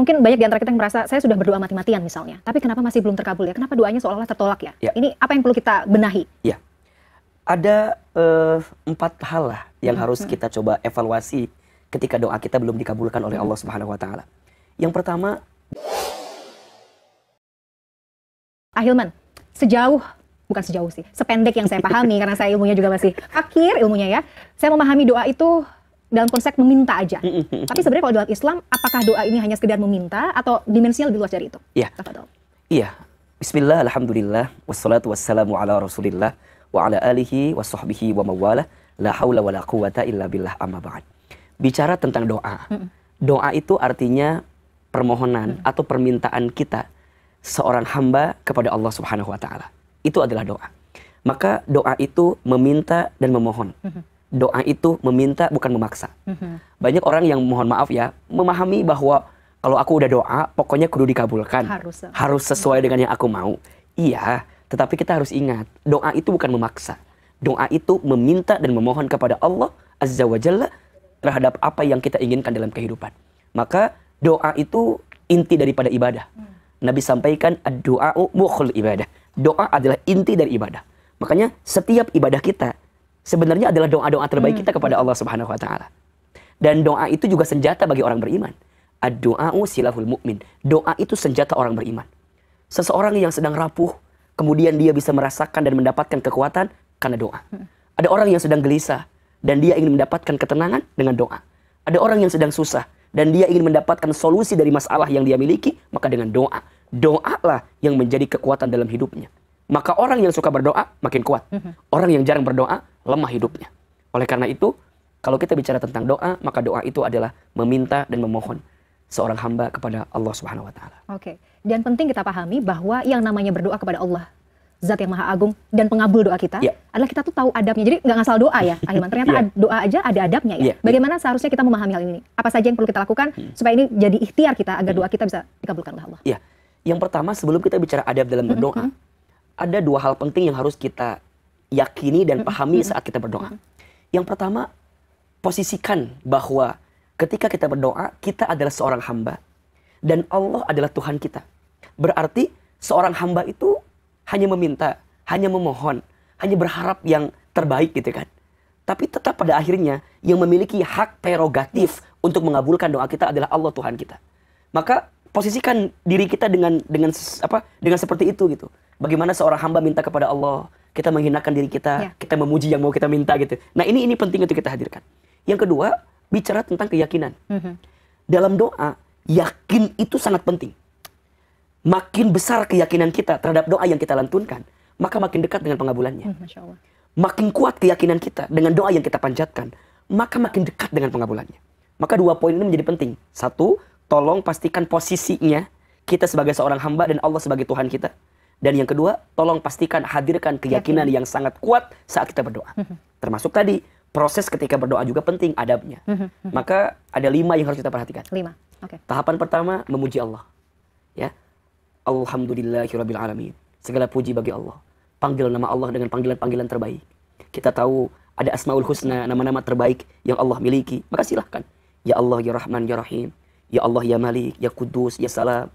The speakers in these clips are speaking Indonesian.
Mungkin banyak di antara kita yang merasa saya sudah berdoa mati-matian misalnya, tapi kenapa masih belum terkabul ya? Kenapa doanya seolah-olah tertolak ya? Ya. Ini apa yang perlu kita benahi? Ya, ada 4 hal lah yang harus kita coba evaluasi ketika doa kita belum dikabulkan oleh Allah Subhanahu Wa Taala. Yang pertama, Ahilman, bukan sejauh sih, sependek yang saya pahami karena saya ilmunya juga masih fakir ilmunya ya. Saya memahami doa itu dalam konsep meminta aja. Tapi sebenarnya kalau dalam Islam, apakah doa ini hanya sekedar meminta atau dimensinya lebih luas dari itu? Iya. Iya. Bismillah, alhamdulillah, wassalatu wassalamu ala rasulillah, wa ala alihi wa sahbihi wa mawalah, la hawla wa la quwata illa billah, amma ba'd. Bicara tentang doa. Doa itu artinya permohonan atau permintaan kita seorang hamba kepada Allah Subhanahu Wa Taala. Itu adalah doa. Maka doa itu meminta dan memohon. Doa itu meminta, bukan memaksa. Banyak orang yang, mohon maaf ya, memahami bahwa kalau aku udah doa, pokoknya kudu dikabulkan. Harus sesuai dengan yang aku mau. Iya, tetapi kita harus ingat, doa itu bukan memaksa. Doa itu meminta dan memohon kepada Allah Azza wa Jalla terhadap apa yang kita inginkan dalam kehidupan. Maka doa itu inti daripada ibadah. Nabi sampaikan, ad-du'a'u mukhul ibadah. Doa adalah inti dari ibadah. Makanya setiap ibadah kita sebenarnya adalah doa-doa terbaik kita kepada Allah Subhanahu Wa Taala. Dan doa itu juga senjata bagi orang beriman. Ad-du'a'u silahul mu'min. Doa itu senjata orang beriman. Seseorang yang sedang rapuh, kemudian dia bisa merasakan dan mendapatkan kekuatan karena doa. Ada orang yang sedang gelisah dan dia ingin mendapatkan ketenangan dengan doa. Ada orang yang sedang susah dan dia ingin mendapatkan solusi dari masalah yang dia miliki, maka dengan doa. Doalah yang menjadi kekuatan dalam hidupnya. Maka orang yang suka berdoa makin kuat. Orang yang jarang berdoa lemah hidupnya. Oleh karena itu, kalau kita bicara tentang doa, maka doa itu adalah meminta dan memohon seorang hamba kepada Allah Subhanahu Wa Taala. Oke. Dan penting kita pahami bahwa yang namanya berdoa kepada Allah, Zat yang Maha Agung dan pengabul doa kita, adalah kita tuh tahu adabnya. Jadi nggak ngasal doa ya, Ahilman. Ternyata doa aja ada adabnya ya. Bagaimana seharusnya kita memahami hal ini? Apa saja yang perlu kita lakukan supaya ini jadi ikhtiar kita agar doa kita bisa dikabulkan oleh Allah? Iya. Yang pertama, sebelum kita bicara adab dalam berdoa, ada 2 hal penting yang harus kita yakini dan pahami saat kita berdoa. Yang pertama, posisikan bahwa ketika kita berdoa, kita adalah seorang hamba dan Allah adalah Tuhan kita. Berarti seorang hamba itu hanya meminta, hanya memohon, hanya berharap yang terbaik gitu kan. Tapi tetap pada akhirnya yang memiliki hak prerogatif untuk mengabulkan doa kita adalah Allah Tuhan kita. Maka posisikan diri kita dengan seperti itu gitu. Bagaimana seorang hamba minta kepada Allah, kita menghinakan diri kita, kita memuji yang mau kita minta gitu. Nah, ini penting untuk kita hadirkan. Yang kedua, bicara tentang keyakinan. Dalam doa, yakin itu sangat penting. Makin besar keyakinan kita terhadap doa yang kita lantunkan, maka makin dekat dengan pengabulannya. Masya Allah. Makin kuat keyakinan kita dengan doa yang kita panjatkan, maka makin dekat dengan pengabulannya. Maka 2 poin ini menjadi penting. 1, tolong pastikan posisinya kita sebagai seorang hamba dan Allah sebagai Tuhan kita. Dan yang kedua, tolong pastikan hadirkan keyakinan yang sangat kuat saat kita berdoa. Termasuk tadi, proses ketika berdoa juga penting adabnya. Maka ada 5 yang harus kita perhatikan. 5. Oke. Tahapan pertama, memuji Allah. Ya. Alhamdulillahirabbil alamin. Segala puji bagi Allah. Panggil nama Allah dengan panggilan-panggilan terbaik. Kita tahu ada Asmaul Husna, nama-nama terbaik yang Allah miliki. Maka silahkan. Ya Allah, ya Rahman, ya Rahim. Ya Allah, ya Malik, ya Kudus, ya Salam.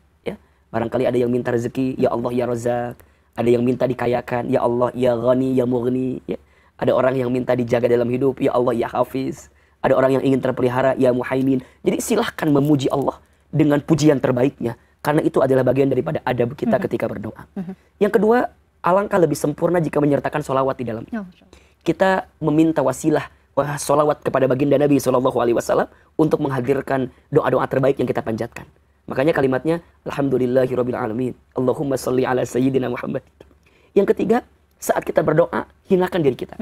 Barangkali ada yang minta rezeki, ya Allah ya Razak. Ada yang minta dikayakan, ya Allah ya Ghani, ya Mughni. Ya. Ada orang yang minta dijaga dalam hidup, ya Allah ya Hafiz. Ada orang yang ingin terpelihara, ya Muhaimin. Jadi silahkan memuji Allah dengan pujian terbaiknya. Karena itu adalah bagian daripada adab kita ketika berdoa. Yang kedua, alangkah lebih sempurna jika menyertakan sholawat di dalamnya. Kita meminta wasilah, sholawat kepada baginda Nabi SAW untuk menghadirkan doa-doa terbaik yang kita panjatkan. Makanya kalimatnya, Alhamdulillahirabbil alamin. Allahumma sholli ala sayyidina Muhammad. Yang ketiga, saat kita berdoa, hinakan diri kita.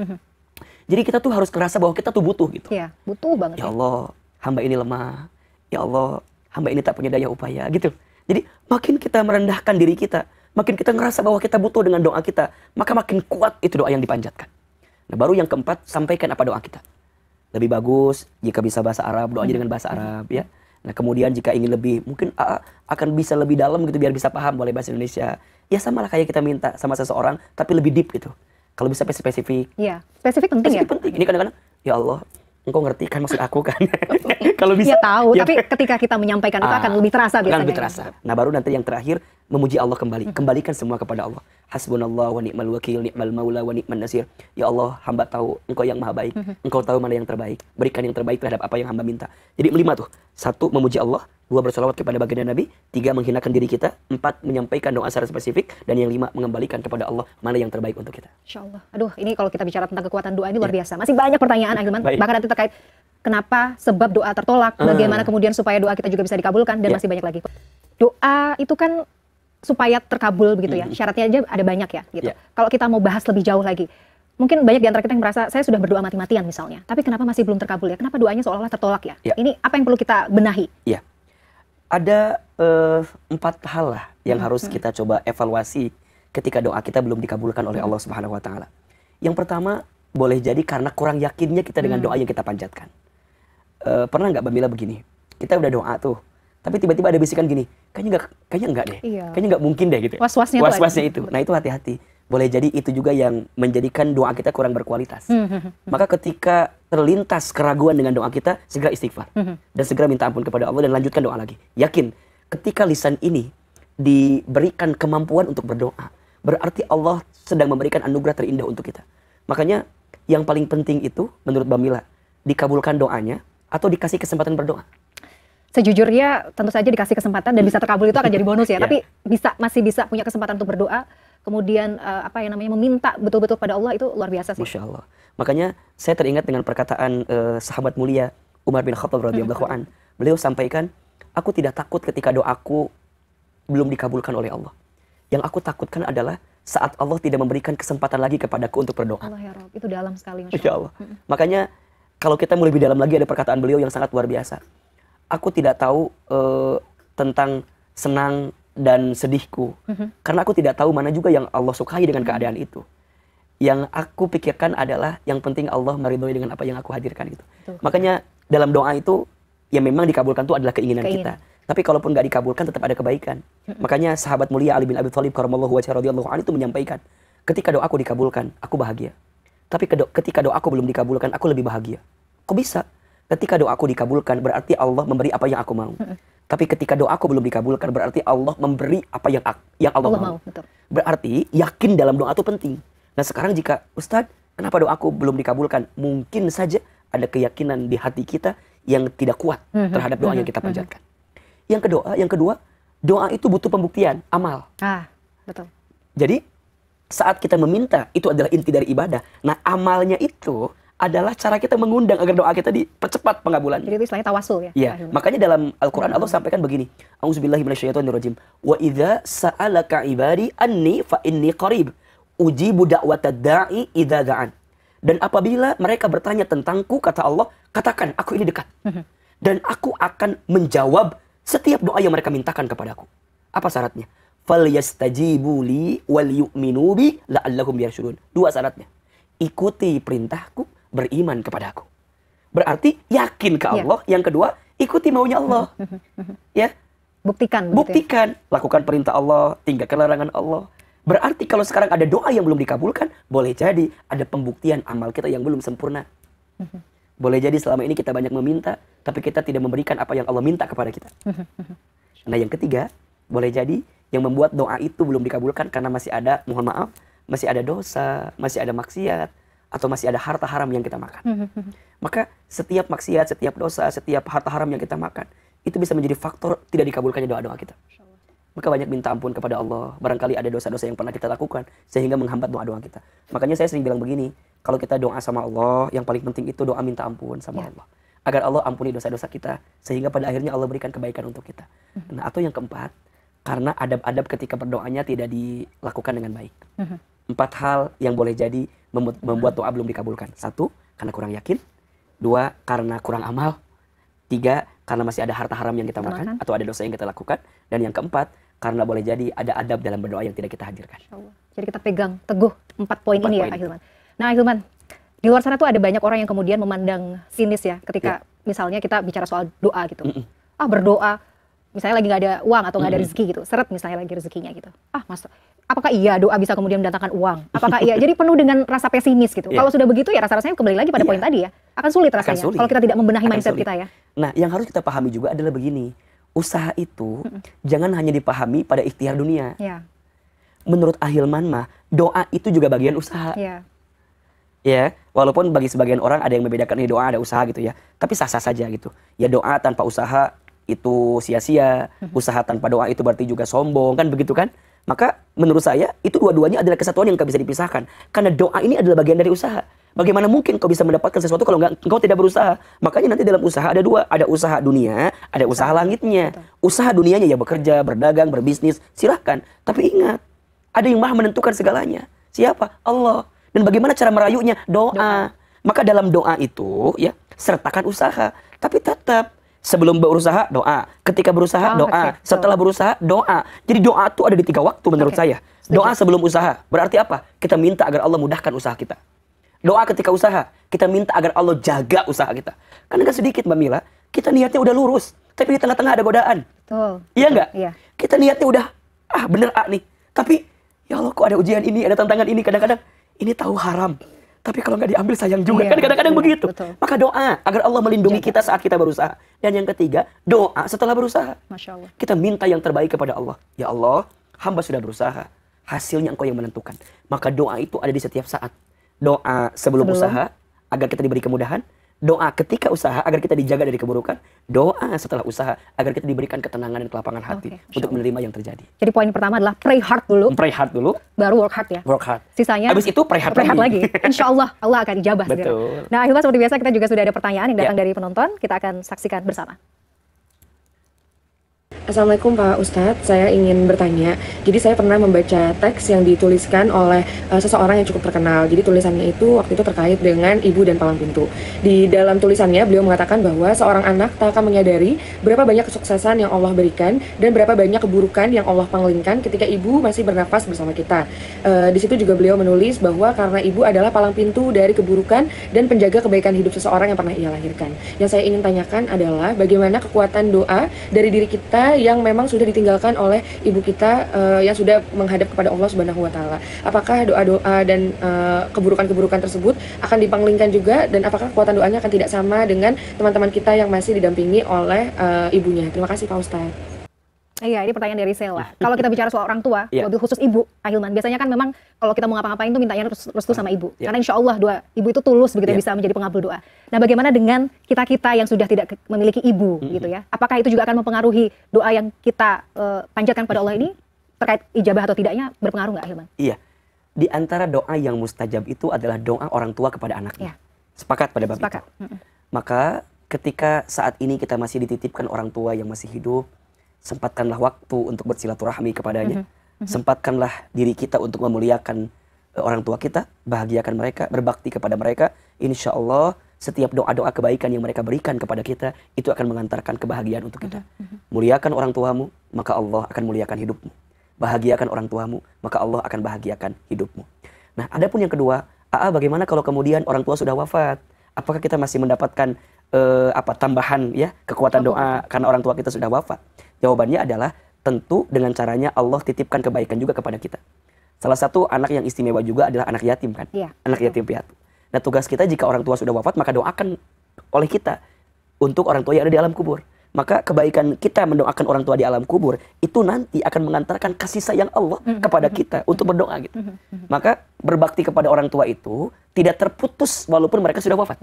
Jadi kita tuh harus ngerasa bahwa kita tuh butuh gitu. Iya, butuh banget. Ya Allah, hamba ini lemah. Ya Allah, hamba ini tak punya daya upaya gitu. Jadi makin kita merendahkan diri kita, makin kita ngerasa bahwa kita butuh dengan doa kita, maka makin kuat itu doa yang dipanjatkan. Nah, baru yang keempat, sampaikan apa doa kita. Lebih bagus jika bisa bahasa Arab, doanya dengan bahasa Arab ya. Nah, kemudian jika ingin lebih, mungkin akan bisa lebih dalam gitu biar bisa paham, boleh bahasa Indonesia. Ya sama lah kayak kita minta sama seseorang, tapi lebih deep gitu. Kalau bisa spesifik. Iya, spesifik penting ya? Penting. Ini kadang-kadang, ya Allah, engkau ngerti kan maksud aku kan? Kalau bisa. Ya tahu, tapi ketika kita menyampaikan itu akan lebih terasa biasanya. Akan lebih terasa. Nah baru nanti yang terakhir memuji Allah kembali. Kembalikan semua kepada Allah. Hasbunallah wa ni'mal wakil, ni'mal maula wa ni'man nasir. Ya Allah, hamba tahu engkau yang maha baik. Engkau tahu mana yang terbaik. Berikan yang terbaik terhadap apa yang hamba minta. Jadi 5 tuh. 1 memuji Allah, 2 bersolawat kepada baginda Nabi, 3 menghinakan diri kita, 4 menyampaikan doa secara spesifik, dan yang 5 mengembalikan kepada Allah mana yang terbaik untuk kita. Insya Allah. Aduh, ini kalau kita bicara tentang kekuatan doa ini luar biasa. Masih banyak pertanyaan, Ahilman. Bahkan nanti terkait kenapa sebab doa tertolak, bagaimana kemudian supaya doa kita juga bisa dikabulkan, dan masih banyak lagi. Doa itu kan supaya terkabul begitu ya. Syaratnya aja ada banyak ya gitu. Kalau kita mau bahas lebih jauh lagi, mungkin banyak di antara kita yang merasa saya sudah berdoa mati-matian misalnya, tapi kenapa masih belum terkabul ya? Kenapa doanya seolah-olah tertolak ya? Ini apa yang perlu kita benahi? Iya. Ada 4 hal lah yang harus kita coba evaluasi ketika doa kita belum dikabulkan oleh Allah Subhanahu wa taala. Yang pertama, boleh jadi karena kurang yakinnya kita dengan doa yang kita panjatkan. Pernah nggak Mbak Mila begini? Kita udah doa tuh, tapi tiba-tiba ada bisikan gini, kayaknya enggak deh. Kayaknya nggak mungkin deh gitu. Was-wasnya itu. Nah, itu hati-hati. Boleh jadi itu juga yang menjadikan doa kita kurang berkualitas. Maka ketika terlintas keraguan dengan doa kita, segera istighfar. Dan segera minta ampun kepada Allah dan lanjutkan doa lagi. Yakin, ketika lisan ini diberikan kemampuan untuk berdoa, berarti Allah sedang memberikan anugerah terindah untuk kita. Makanya yang paling penting itu, menurut Mbak Mila, dikabulkan doanya atau dikasih kesempatan berdoa? Sejujurnya tentu saja dikasih kesempatan dan bisa terkabul itu akan jadi bonus ya. Tapi masih bisa punya kesempatan untuk berdoa, kemudian meminta betul-betul pada Allah, itu luar biasa sih. Masya Allah. Makanya saya teringat dengan perkataan sahabat mulia Umar bin Khattab radhiyallahu an. Beliau sampaikan, aku tidak takut ketika doaku belum dikabulkan oleh Allah. Yang aku takutkan adalah saat Allah tidak memberikan kesempatan lagi kepadaku untuk berdoa. Allah ya Rabb, itu dalam sekali. Masya Allah. Makanya kalau kita mau lebih dalam lagi, ada perkataan beliau yang sangat luar biasa. Aku tidak tahu tentang senang dan sedihku, karena aku tidak tahu mana juga yang Allah sukai dengan keadaan itu. Yang aku pikirkan adalah yang penting Allah meridhoi dengan apa yang aku hadirkan itu. Makanya dalam doa itu yang memang dikabulkan itu adalah keinginan kita. Tapi kalaupun nggak dikabulkan tetap ada kebaikan. Makanya sahabat mulia Ali bin Abi Thalib karramallahu wajhahu radhiyallahu anhu itu menyampaikan, ketika doaku dikabulkan, aku bahagia. Tapi ketika doaku belum dikabulkan, aku lebih bahagia. Kok bisa? Ketika doaku dikabulkan berarti Allah memberi apa yang aku mau. Tapi ketika doaku belum dikabulkan berarti Allah memberi apa yang Allah mau. Betul. Berarti yakin dalam doa itu penting. Nah sekarang jika Ustadz, kenapa doaku belum dikabulkan? Mungkin saja ada keyakinan di hati kita yang tidak kuat terhadap doa yang kita panjatkan. Yang kedua, doa itu butuh pembuktian, amal. Betul. Jadi saat kita meminta, itu adalah inti dari ibadah. Nah amalnya itu adalah cara kita mengundang agar doa kita dipercepat pengabulannya. Jadi itu istilahnya tawasul ya? Iya, makanya dalam Al-Quran Allah sampaikan begini, A'udzubillahi minasyaitonirrajim, wa idza sa'alaka ibadi anni fa inni qarib, ujibu da'watad da'i idza da'an. Dan apabila mereka bertanya tentangku, kata Allah, katakan aku ini dekat. Dan aku akan menjawab setiap doa yang mereka mintakan kepadaku. Apa syaratnya? Falyastajibu li wal yu'minu bi la'allahum yarshudun. 2 syaratnya. Ikuti perintahku, beriman kepadaku. Berarti yakin ke Allah. Yang kedua, ikuti maunya Allah. Ya. Buktikan. Lakukan perintah Allah, tinggalkan larangan Allah. Berarti kalau sekarang ada doa yang belum dikabulkan, boleh jadi ada pembuktian amal kita yang belum sempurna. Boleh jadi selama ini kita banyak meminta, tapi kita tidak memberikan apa yang Allah minta kepada kita. Nah yang ketiga, boleh jadi yang membuat doa itu belum dikabulkan karena masih ada, mohon maaf, masih ada dosa, masih ada maksiat, atau masih ada harta haram yang kita makan. Maka setiap maksiat, setiap dosa, setiap harta haram yang kita makan, itu bisa menjadi faktor tidak dikabulkannya doa-doa kita. Maka banyak minta ampun kepada Allah. Barangkali ada dosa-dosa yang pernah kita lakukan sehingga menghambat doa-doa kita. Makanya saya sering bilang begini, kalau kita doa sama Allah, yang paling penting itu doa minta ampun sama Allah. Agar Allah ampuni dosa-dosa kita, sehingga pada akhirnya Allah berikan kebaikan untuk kita. Nah, atau yang keempat, karena adab-adab ketika berdoanya tidak dilakukan dengan baik. 4 hal yang boleh jadi membuat doa belum dikabulkan. 1, karena kurang yakin. 2, karena kurang amal. 3, karena masih ada harta haram yang kita makan atau ada dosa yang kita lakukan. Dan yang keempat, karena boleh jadi ada adab dalam berdoa yang tidak kita hadirkan. Jadi kita pegang teguh 4 poin ini ya, Ahilman. Nah, Ahilman, di luar sana tuh ada banyak orang yang kemudian memandang sinis ya ketika misalnya kita bicara soal doa gitu. Berdoa, misalnya lagi nggak ada uang atau nggak ada rezeki gitu, seret misalnya lagi rezekinya gitu. Apakah iya doa bisa kemudian mendatangkan uang? Apakah iya? Jadi penuh dengan rasa pesimis gitu. Kalau sudah begitu ya rasa-rasanya kembali lagi pada poin tadi ya. akan sulit rasanya kalau kita tidak membenahi mindset kita ya. Nah, yang harus kita pahami juga adalah begini. Usaha itu jangan hanya dipahami pada ikhtiar dunia. Ya. Menurut Ahilman mah, doa itu juga bagian usaha. Ya. Ya, walaupun bagi sebagian orang ada yang membedakan ini doa ada usaha gitu ya. Tapi sah-sah saja gitu. Ya doa tanpa usaha itu sia-sia. Usaha tanpa doa itu berarti juga sombong, kan begitu kan? Maka menurut saya itu dua-duanya adalah kesatuan yang gak bisa dipisahkan. Karena doa ini adalah bagian dari usaha. Bagaimana mungkin kau bisa mendapatkan sesuatu kalau engkau tidak berusaha? Makanya nanti dalam usaha ada dua. Ada usaha dunia, ada usaha langitnya. Betul. Usaha dunianya ya bekerja, berdagang, berbisnis, silahkan. Tapi ingat, ada yang maha menentukan segalanya. Siapa? Allah. Dan bagaimana cara merayunya? Doa. Maka dalam doa itu ya sertakan usaha. Tapi tetap sebelum berusaha doa, ketika berusaha doa, setelah berusaha doa. Jadi doa itu ada di 3 waktu menurut saya. Doa sebelum usaha. Berarti apa? Kita minta agar Allah mudahkan usaha kita. Doa ketika usaha, kita minta agar Allah jaga usaha kita. Karena gak sedikit Mbak Mila, kita niatnya udah lurus, tapi di tengah-tengah ada godaan. Betul. Iya enggak? Iya. Kita niatnya udah, bener nih. Tapi, ya Allah kok ada ujian ini, ada tantangan ini. Kadang-kadang, ini tahu haram. Tapi kalau nggak diambil sayang juga. Kan kadang-kadang begitu. Betul. Maka doa, agar Allah melindungi kita saat kita berusaha. Dan yang ketiga, doa setelah berusaha. Masya Allah. Kita minta yang terbaik kepada Allah. Ya Allah, hamba sudah berusaha. Hasilnya engkau yang menentukan. Maka doa itu ada di setiap saat. Doa sebelum usaha agar kita diberi kemudahan, doa ketika usaha agar kita dijaga dari keburukan, doa setelah usaha agar kita diberikan ketenangan dan kelapangan hati untuk menerima yang terjadi. Jadi poin pertama adalah pray hard dulu. Pray hard dulu, baru work hard ya. Work hard. Sisanya habis itu pray hard lagi. Insya Allah Allah akan ijabah. Betul. Nah, Ahilman, seperti biasa kita juga sudah ada pertanyaan yang datang dari penonton, kita akan saksikan bersama. Assalamualaikum Pak Ustadz, saya ingin bertanya. Jadi saya pernah membaca teks yang dituliskan oleh seseorang yang cukup terkenal. Jadi tulisannya itu waktu itu terkait dengan ibu dan palang pintu. Di dalam tulisannya beliau mengatakan bahwa seorang anak tak akan menyadari berapa banyak kesuksesan yang Allah berikan dan berapa banyak keburukan yang Allah panglingkan ketika ibu masih bernafas bersama kita. Di situ juga beliau menulis bahwa karena ibu adalah palang pintu dari keburukan dan penjaga kebaikan hidup seseorang yang pernah ia lahirkan. Yang saya ingin tanyakan adalah bagaimana kekuatan doa dari diri kita yang memang sudah ditinggalkan oleh ibu kita yang sudah menghadap kepada Allah Subhanahu wa taala. Apakah doa-doa dan keburukan-keburukan tersebut akan dipanglingkan juga, dan apakah kekuatan doanya akan tidak sama dengan teman-teman kita yang masih didampingi oleh ibunya? Terima kasih Pak Ustadz. Iya, ini pertanyaan dari Sela. Kalau kita bicara soal orang tua, lebih khusus ibu, Ahilman, biasanya kan memang kalau kita mau ngapa-ngapain tuh mintanya restu sama ibu. Karena insya Allah doa ibu itu tulus begitu bisa menjadi pengabul doa. Nah, bagaimana dengan kita-kita yang sudah tidak memiliki ibu gitu ya? Apakah itu juga akan mempengaruhi doa yang kita panjatkan pada Allah ini terkait ijabah atau tidaknya, berpengaruh nggak, Ahilman? Iya. Di antara doa yang mustajab itu adalah doa orang tua kepada anaknya. Sepakat pada bab itu. Maka ketika saat ini kita masih dititipkan orang tua yang masih hidup, sempatkanlah waktu untuk bersilaturahmi kepadanya. Sempatkanlah diri kita untuk memuliakan orang tua kita, bahagiakan mereka, berbakti kepada mereka. Insya Allah setiap doa-doa kebaikan yang mereka berikan kepada kita itu akan mengantarkan kebahagiaan untuk kita. Muliakan orang tuamu, maka Allah akan muliakan hidupmu. Bahagiakan orang tuamu, maka Allah akan bahagiakan hidupmu. Nah, adapun yang kedua, bagaimana kalau kemudian orang tua sudah wafat? Apakah kita masih mendapatkan tambahan ya kekuatan doa karena orang tua kita sudah wafat? Jawabannya adalah tentu dengan caranya Allah titipkan kebaikan juga kepada kita. Salah satu anak yang istimewa juga adalah anak yatim kan? Anak yatim piatu. Nah, tugas kita jika orang tua sudah wafat, maka doakan oleh kita untuk orang tua yang ada di alam kubur. Maka kebaikan kita mendoakan orang tua di alam kubur itu nanti akan mengantarkan kasih sayang Allah kepada kita untuk berdoa gitu. Maka berbakti kepada orang tua itu tidak terputus walaupun mereka sudah wafat.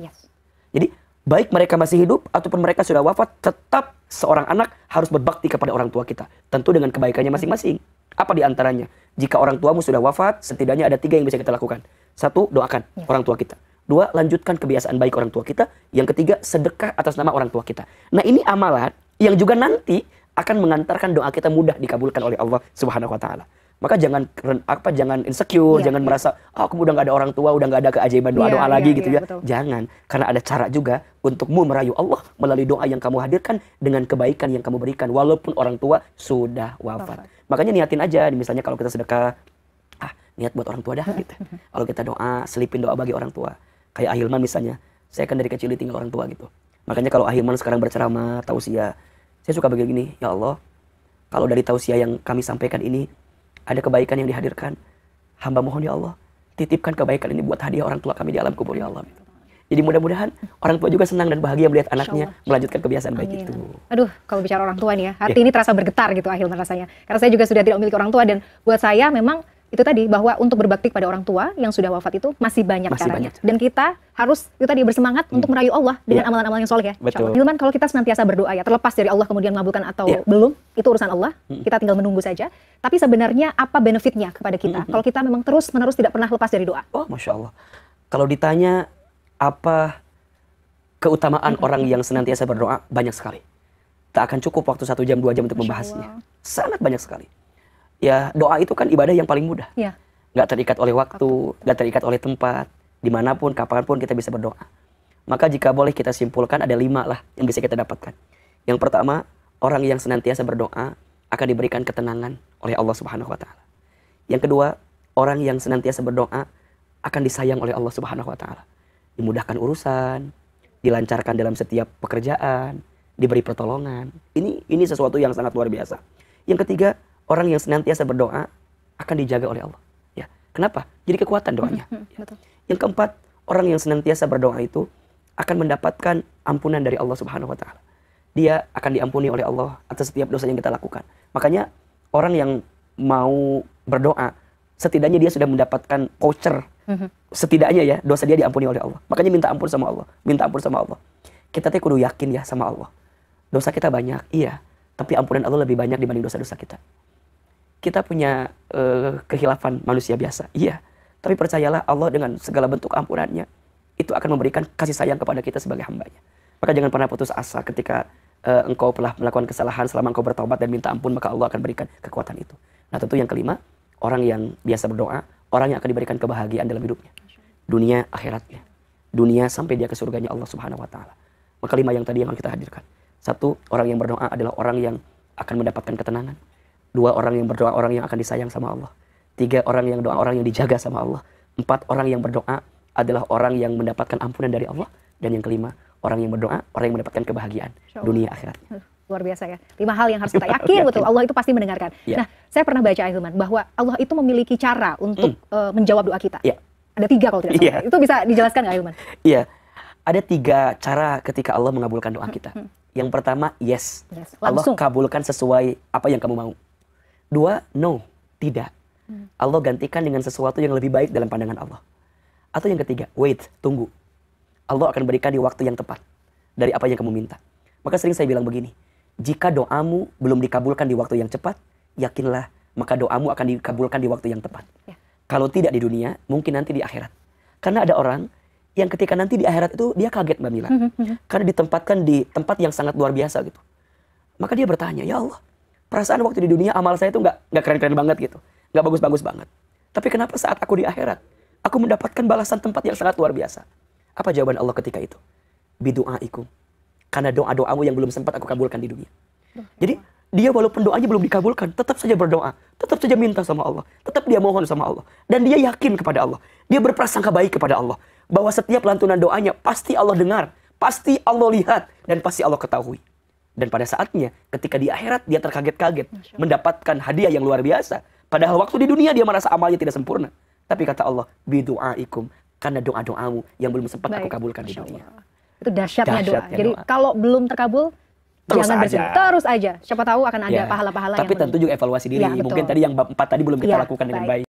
Jadi baik mereka masih hidup ataupun mereka sudah wafat, tetap seorang anak harus berbakti kepada orang tua kita. Tentu dengan kebaikannya masing-masing. Apa di antaranya? Jika orang tuamu sudah wafat, setidaknya ada 3 yang bisa kita lakukan. 1, doakan orang tua kita. 2, lanjutkan kebiasaan baik orang tua kita. Yang ketiga, sedekah atas nama orang tua kita. Nah, ini amalan yang juga nanti akan mengantarkan doa kita mudah dikabulkan oleh Allah Subhanahu wa taala. Maka jangan insecure, jangan merasa aku udah nggak ada orang tua, udah nggak ada keajaiban doa-doa lagi gitu ya. Betul. Jangan, karena ada cara juga untukmu merayu Allah melalui doa yang kamu hadirkan dengan kebaikan yang kamu berikan walaupun orang tua sudah wafat. Makanya niatin aja, misalnya kalau kita sedekah, niat buat orang tua dah gitu. Kalau kita doa, selipin doa bagi orang tua. Kayak Ahilman misalnya, saya kan dari kecil ditinggal orang tua gitu. Makanya kalau Ahilman sekarang berceramah, tausiah, saya suka begini, ya Allah, kalau dari tausiah yang kami sampaikan ini ada kebaikan yang dihadirkan, hamba mohon ya Allah, titipkan kebaikan ini buat hadiah orang tua kami di alam kubur ya Allah. Jadi mudah-mudahan orang tua juga senang dan bahagia melihat anaknya melanjutkan kebiasaan baik itu. Aduh, kalau bicara orang tua nih ya, hati ini terasa bergetar gitu Ahilman rasanya. Karena saya juga sudah tidak memiliki orang tua, dan buat saya memang itu tadi, bahwa untuk berbakti pada orang tua yang sudah wafat itu masih banyak caranya. Dan kita harus itu tadi bersemangat untuk merayu Allah dengan amalan-amalan yang soleh ya. Betul. Ahilman, kalau kita senantiasa berdoa ya, terlepas dari Allah kemudian mengabulkan atau belum, itu urusan Allah. Kita tinggal menunggu saja. Tapi sebenarnya apa benefitnya kepada kita kalau kita memang terus-menerus tidak pernah lepas dari doa? Oh, Masya Allah. Kalau ditanya apa keutamaan orang yang senantiasa berdoa, banyak sekali. Tak akan cukup waktu 1 jam 2 jam untuk membahasnya. Sangat banyak sekali. Ya, doa itu kan ibadah yang paling mudah. Gak terikat oleh waktu, gak terikat oleh tempat, dimanapun, kapanpun kita bisa berdoa. Maka jika boleh kita simpulkan ada 5 lah yang bisa kita dapatkan. Yang pertama, orang yang senantiasa berdoa akan diberikan ketenangan oleh Allah Subhanahu Wa Taala. Yang kedua, orang yang senantiasa berdoa akan disayang oleh Allah Subhanahu Wa Taala. Dimudahkan urusan, dilancarkan dalam setiap pekerjaan, diberi pertolongan. Ini sesuatu yang sangat luar biasa. Yang ketiga, orang yang senantiasa berdoa akan dijaga oleh Allah. Ya, kenapa? Jadi kekuatan doanya. Betul. Yang keempat, orang yang senantiasa berdoa itu akan mendapatkan ampunan dari Allah Subhanahu Wa Taala. Dia akan diampuni oleh Allah atas setiap dosa yang kita lakukan. Makanya orang yang mau berdoa, setidaknya dia sudah mendapatkan voucher. Setidaknya ya, dosa dia diampuni oleh Allah. Makanya minta ampun sama Allah. Minta ampun sama Allah. Kita tuh kudu yakin ya sama Allah. Dosa kita banyak, iya. Tapi ampunan Allah lebih banyak dibanding dosa-dosa kita. Kita punya kehilafan manusia biasa, iya. Tapi percayalah Allah dengan segala bentuk ampunannya, itu akan memberikan kasih sayang kepada kita sebagai hambanya. Maka jangan pernah putus asa ketika engkau telah melakukan kesalahan. Selama engkau bertaubat dan minta ampun, maka Allah akan berikan kekuatan itu. Nah tentu yang kelima, orang yang biasa berdoa, orang yang akan diberikan kebahagiaan dalam hidupnya, dunia akhiratnya, dunia sampai dia ke surganya Allah Subhanahu Wa Taala. Maka 5 yang tadi yang kita hadirkan. 1, orang yang berdoa adalah orang yang akan mendapatkan ketenangan. 2, orang yang berdoa orang yang akan disayang sama Allah. 3, orang yang doa orang yang dijaga sama Allah. 4, orang yang berdoa adalah orang yang mendapatkan ampunan dari Allah. Dan yang kelima, orang yang berdoa orang yang mendapatkan kebahagiaan dunia akhiratnya. Luar biasa ya. 5 hal yang harus kita yakin betul. Allah itu pasti mendengarkan. Nah, saya pernah baca Ahilman bahwa Allah itu memiliki cara untuk menjawab doa kita. Ada 3 kalau tidak salah. Itu bisa dijelaskan nggak Ahilman? Iya. Ada 3 cara ketika Allah mengabulkan doa kita. Yang pertama, yes. Allah kabulkan sesuai apa yang kamu mau. 2, no. Tidak. Allah gantikan dengan sesuatu yang lebih baik dalam pandangan Allah. Atau yang ketiga, wait. Tunggu. Allah akan berikan di waktu yang tepat dari apa yang kamu minta. Maka sering saya bilang begini, jika doamu belum dikabulkan di waktu yang cepat, yakinlah maka doamu akan dikabulkan di waktu yang tepat. Kalau tidak di dunia, mungkin nanti di akhirat. Karena ada orang yang ketika nanti di akhirat itu dia kaget Mbak Mila. Karena ditempatkan di tempat yang sangat luar biasa gitu. Maka dia bertanya, ya Allah, perasaan waktu di dunia amal saya itu nggak keren-keren banget gitu, nggak bagus-bagus banget. Tapi kenapa saat aku di akhirat, aku mendapatkan balasan tempat yang sangat luar biasa? Apa jawaban Allah ketika itu? Bidu'aikum. Karena doa-doamu yang belum sempat aku kabulkan di dunia. Jadi dia walaupun doanya belum dikabulkan, tetap saja berdoa, tetap saja minta sama Allah, tetap dia mohon sama Allah. Dan dia yakin kepada Allah. Dia berprasangka baik kepada Allah. Bahwa setiap lantunan doanya pasti Allah dengar, pasti Allah lihat, dan pasti Allah ketahui. Dan pada saatnya ketika di akhirat dia terkaget-kaget mendapatkan hadiah yang luar biasa. Padahal waktu di dunia dia merasa amalnya tidak sempurna. Tapi kata Allah, bidu'aikum. Karena doa-doamu yang belum sempat aku kabulkan di dunia. Itu dahsyatnya doa. Jadi kalau belum terkabul, jangan bersedih. Terus aja. Siapa tahu akan ada pahala-pahala. Tapi tentu juga evaluasi diri. Mungkin tadi yang 4 tadi belum kita lakukan dengan baik.